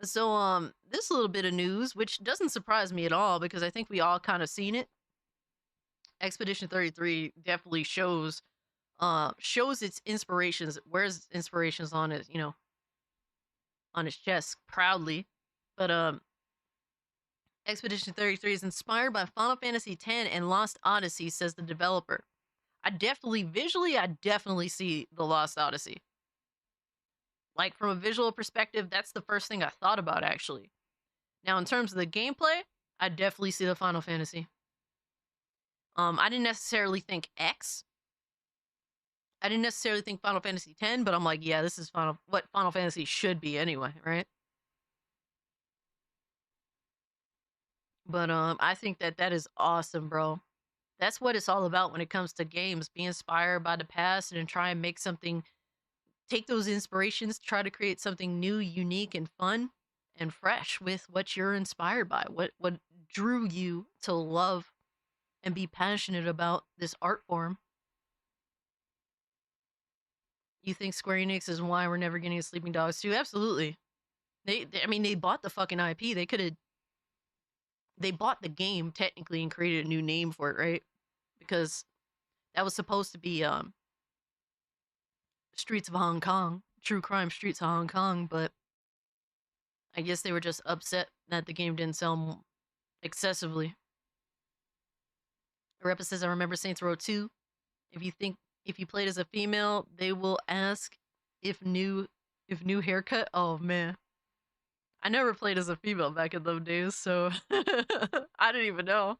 So, this little bit of news, which doesn't surprise me at all because I think we all kind of seen it. Expedition 33 definitely shows its inspirations, wears inspirations on it, on his chest proudly. But Expedition 33 is inspired by Final Fantasy X and Lost Odyssey, says the developer. I definitely see the Lost Odyssey. Like from a visual perspective, that's the first thing I thought about actually. Now, in terms of the gameplay, I definitely see the Final Fantasy. I didn't necessarily think X. I didn't necessarily think Final Fantasy X, but I'm like, yeah, this is what Final Fantasy should be anyway, right? But I think that is awesome, bro. That's what it's all about when it comes to games. Be inspired by the past and try and make something. Take those inspirations, try to create something new, unique, and fun, and fresh with what you're inspired by. What drew you to love and be passionate about this art form. You think Square Enix is why we're never getting a Sleeping Dogs 2? Absolutely. I mean, they bought the fucking IP. They bought the game technically and created a new name for it, right? Because that was supposed to be Streets of Hong Kong, True Crime Streets of Hong Kong, but I guess they were just upset that the game didn't sell excessively. Repa says, I remember Saints Row 2. If you played as a female, they will ask if new haircut. Oh man. I never played as a female back in those days, so I didn't even know.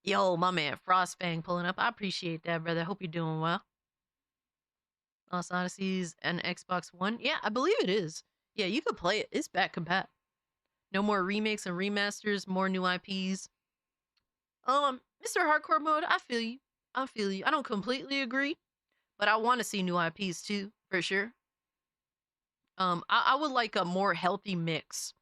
Yo, my man Frostfang pulling up. I appreciate that, brother. Hope you're doing well. Lost Odysseys and Xbox One. Yeah, I believe it is. Yeah, you could play it. It's back compat. No more remakes and remasters, more new IPs. Mr. Hardcore Mode, I feel you. I don't completely agree, but I want to see new IPs too, for sure. I would like a more healthy mix.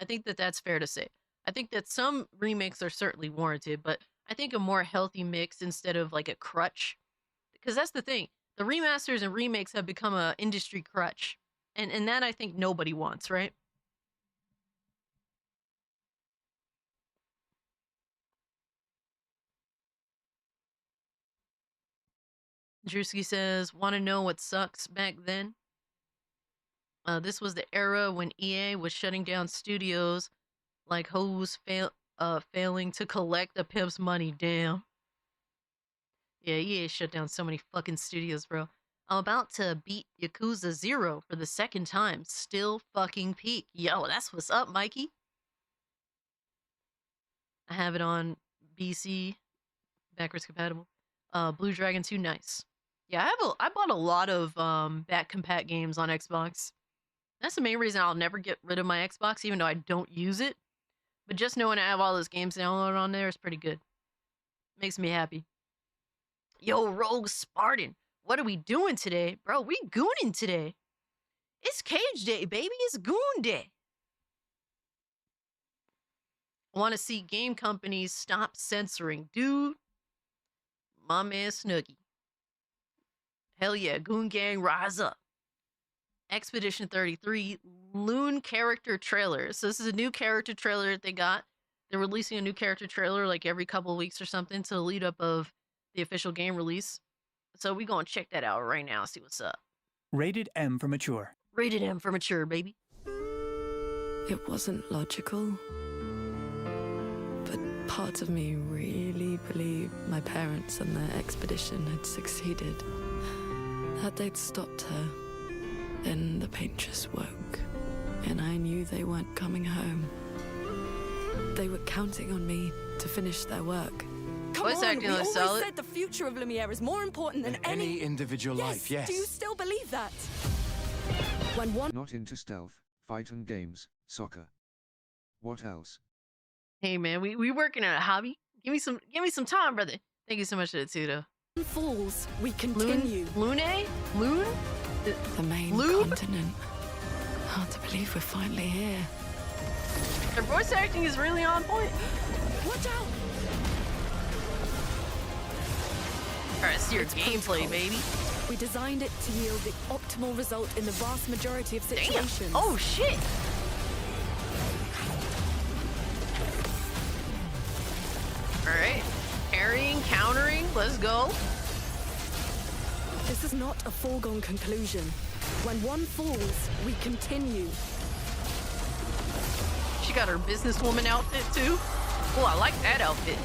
I think that's fair to say. I think that some remakes are certainly warranted, but I think a more healthy mix instead of like a crutch. Because that's the thing. The remasters and remakes have become a industry crutch. And that I think nobody wants, right? Drewski says, want to know what sucks back then? This was the era when EA was shutting down studios like hoes failing to collect the pimp's money. Damn. Yeah, EA shut down so many fucking studios, bro. I'm about to beat Yakuza 0 for the second time. Still fucking peak. Yo, that's what's up, Mikey. I have it on BC, backwards compatible. Blue Dragon 2, nice. Yeah, I bought a lot of back compat games on Xbox. That's the main reason I'll never get rid of my Xbox, even though I don't use it. But just knowing I have all those games downloaded on there is pretty good. Makes me happy. Yo, Rogue Spartan, what are we doing today? Bro, we gooning today. It's Cage Day, baby. It's Goon Day. I want to see game companies stop censoring. Dude, my man Snooky. Hell yeah, Goon Gang, rise up. Expedition 33 Lune character trailer. So this is a new character trailer that they got. They're releasing a new character trailer like every couple of weeks or something to the lead up of the official game release. So we gonna check that out right now, see what's up. Rated M for mature. Rated M for mature, baby. It wasn't logical, but part of me really believed my parents and their expedition had succeeded. That they'd stopped her. Then the paint just woke, and I knew they weren't coming home. They were counting on me to finish their work. Come Voice on, acting we was always solid. said the future of Lumiere is more important than any individual life, yes. Do you still believe that? When one Not into stealth, fighting games, soccer. What else? Hey man, we working on a hobby. Give me some time, brother. Thank you so much for the too, though. falls, we continue. Lune? Lune? The main Lube? continent. Hard to believe we're finally here. Their voice acting is really on point. Watch out! Alright, see your It's gameplay, protocol. baby. We designed it to yield the optimal result in the vast majority of situations. Damn. Oh, shit. Alright. Parrying, countering, let's go. This is not a foregone conclusion. When one falls, we continue. She got her businesswoman outfit too. Oh, I like that outfit.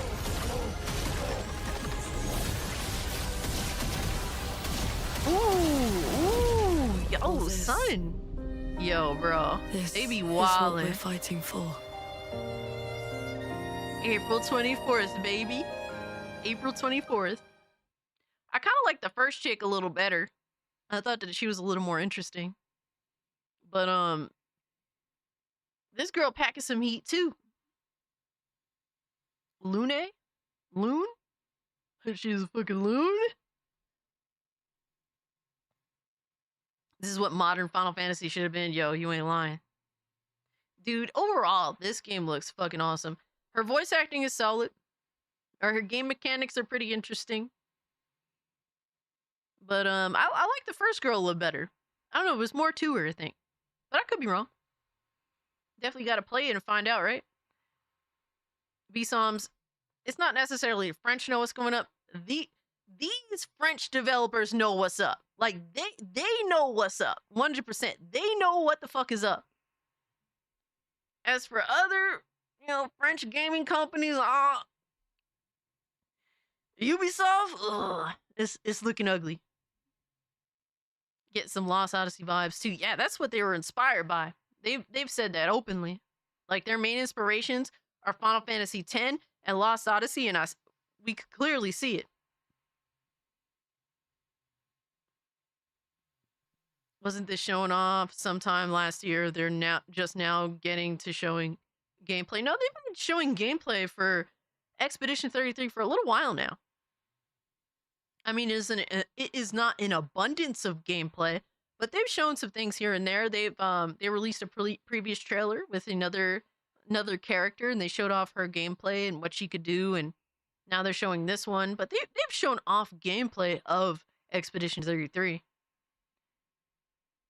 Ooh, yo, son. Yo, bro, they be This is what we're wildin'. fighting for. April 24th, baby. April 24th. I kind of like the first chick a little better. I thought that she was a little more interesting. But, this girl packing some heat too. Lune? Lune? She's a fucking Lune? This is what modern Final Fantasy should have been. Yo, you ain't lying. Dude, overall, this game looks fucking awesome. Her voice acting is solid. Or her game mechanics are pretty interesting. But I like the first girl a little better. I don't know, there's more to her, I think. But I could be wrong. Definitely gotta play it and find out, right? VSOMs, it's not necessarily French know what's going up. These French developers know what's up. Like they know what's up. 100%. They know what the fuck is up. As for other, French gaming companies, Ubisoft, ugh, it's looking ugly. Get some Lost Odyssey vibes too. Yeah, that's what they were inspired by. They've said that openly. Like their main inspirations are Final Fantasy X and Lost Odyssey, and we could clearly see it. Wasn't this shown off sometime last year? They're just now getting to showing gameplay. No, they've been showing gameplay for Expedition 33 for a little while now. I mean, it is not an abundance of gameplay, but they've shown some things here and there. They released a previous trailer with another character, and they showed off her gameplay and what she could do, and now they're showing this one. But they've shown off gameplay of Expedition 33.